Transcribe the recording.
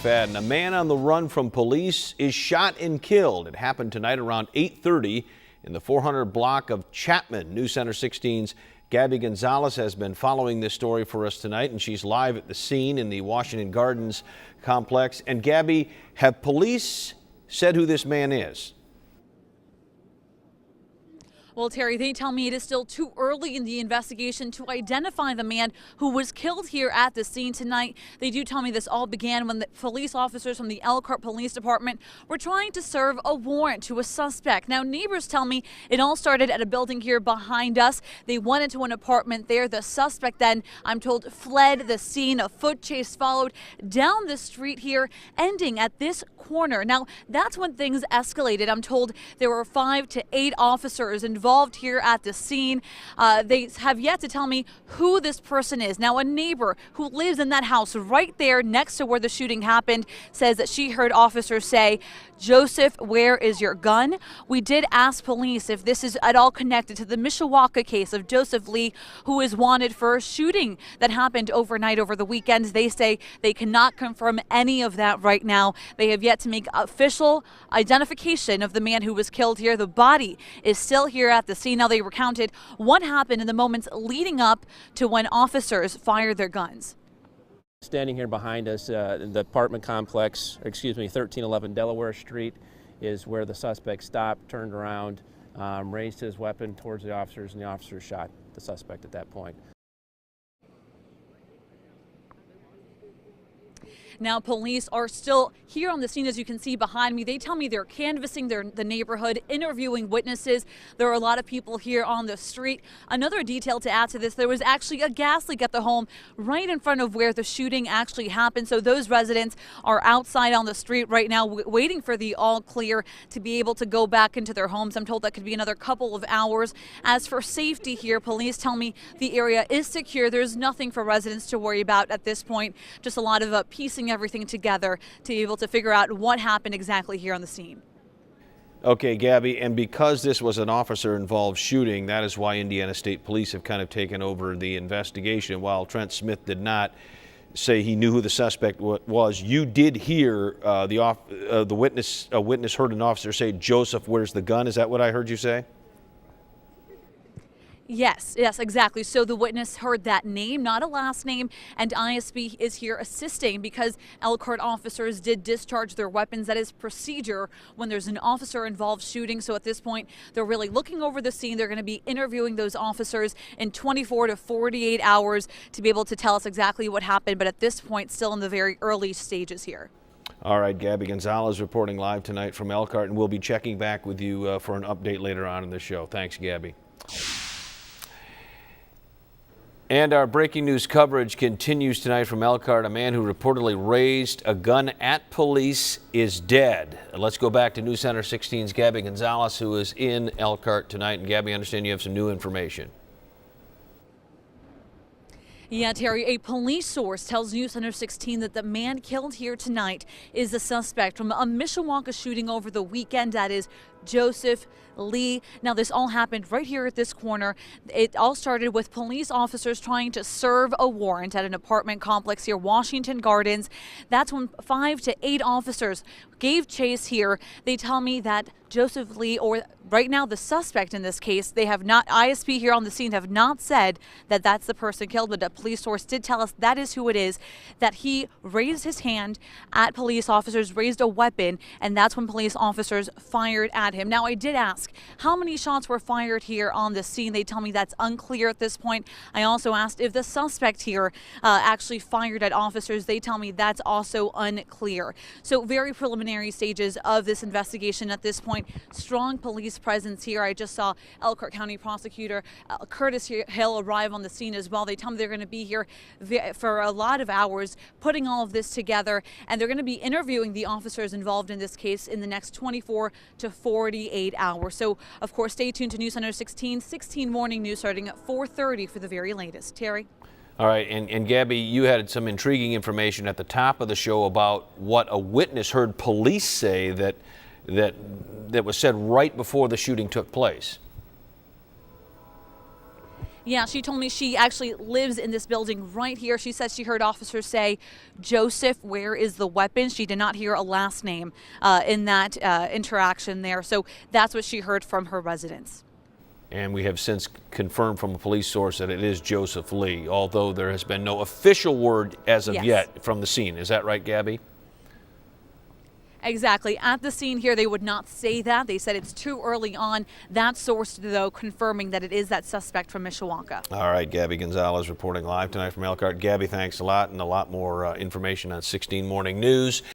McFadden. A man on the run from police is shot and killed. It happened tonight around 8:30 in the 400 block of Chapman. News Center 16's Gabby Gonzalez has been following this story for us tonight, and she's live at the scene in the Washington Gardens complex. And Gabby, have police said who this man is? Well, Terry, they tell me it is still too early in the investigation to identify the man who was killed here at the scene tonight. They do tell me this all began when the police officers from the Elkhart Police Department were trying to serve a warrant to a suspect. Now, neighbors tell me it all started at a building here behind us. They went into an apartment there. The suspect then, I'm told, fled the scene. A foot chase followed down the street here, ending at this corner. Now, that's when things escalated. I'm told there were 5 to 8 officers involved here at the scene. They have yet to tell me who this person is. Now, a neighbor who lives in that house right there next to where the shooting happened says that she heard officers say, "Joseph, where is your gun?" We did ask police if this is at all connected to the Mishawaka case of Joseph Lee, who is wanted for a shooting that happened overnight over the weekend. They say they cannot confirm any of that right now. They have yet to make official identification of the man who was killed here. The body is still here at the scene. Now, they recounted what happened in the moments leading up to when officers fired their guns. Standing here behind us in the apartment complex, 1311 Delaware Street, is where the suspect stopped, turned around, raised his weapon towards the officers, and the officers shot the suspect at that point. Now, police are still here on the scene, as you can see behind me. They tell me they're canvassing the neighborhood, interviewing witnesses. There are a lot of people here on the street. Another detail to add to this, there was actually a gas leak at the home right in front of where the shooting actually happened. So those residents are outside on the street right now waiting for the all clear to be able to go back into their homes. I'm told that could be another couple of hours. As for safety here, police tell me the area is secure. There's nothing for residents to worry about at this point. Just a lot of piecing everything together to be able to figure out what happened exactly here on the scene. Okay, Gabby, and because this was an officer-involved shooting, that is why Indiana State Police have kind of taken over the investigation. While Trent Smith did not say he knew who the suspect was, you did hear a witness heard an officer say, "Joseph, where's the gun?" Is that what I heard you say? Yes, exactly. So the witness heard that name, not a last name, and ISB is here assisting because Elkhart officers did discharge their weapons. That is procedure when there's an officer-involved shooting. So at this point, they're really looking over the scene. They're going to be interviewing those officers in 24 to 48 hours to be able to tell us exactly what happened. But at this point, still in the very early stages here. All right, Gabby Gonzalez reporting live tonight from Elkhart, and we'll be checking back with you for an update later on in the show. Thanks, Gabby. And our breaking news coverage continues tonight from Elkhart. A man who reportedly raised a gun at police is dead. Let's go back to News Center 16's Gabby Gonzalez, who is in Elkhart tonight. And Gabby, I understand you have some new information. Yeah, Terry, a police source tells News Center 16 that the man killed here tonight is the suspect from a Mishawaka shooting over the weekend. That is Joseph Lee. Now, this all happened right here at this corner. It all started with police officers trying to serve a warrant at an apartment complex here, Washington Gardens. That's when 5 to 8 officers gave chase here. They tell me that Joseph Lee, or right now the suspect in this case, they have not, ISP here on the scene have not said that that's the person killed, but a police source did tell us that is who it is, that he raised his hand at police officers, raised a weapon, and that's when police officers fired at him. Now, I did ask how many shots were fired here on the scene. They tell me that's unclear at this point. I also asked if the suspect here actually fired at officers. They tell me that's also unclear. So very preliminary stages of this investigation at this point. Strong police presence here. I just saw Elkhart County Prosecutor Curtis Hill arrive on the scene as well. They tell me they're going to be here for a lot of hours putting all of this together, and they're going to be interviewing the officers involved in this case in the next 24 to 48 hours. So, of course, stay tuned to News Center 16 Morning News starting at 4:30 for the very latest. Terry? All right, and Gabby, you had some intriguing information at the top of the show about what a witness heard police say that was said right before the shooting took place. Yeah, she told me she actually lives in this building right here. She said she heard officers say, "Joseph, where is the weapon?" She did not hear a last name in that interaction there. So that's what she heard from her residents. And we have since confirmed from a police source that it is Joseph Lee, although there has been no official word as of Yes. yet from the scene. Is that right, Gabby? Exactly. At the scene here, they would not say that. They said it's too early on. That source, though, confirming that it is that suspect from Mishawaka. All right, Gabby Gonzalez reporting live tonight from Elkhart. Gabby, thanks a lot, and a lot more information on 16 Morning News.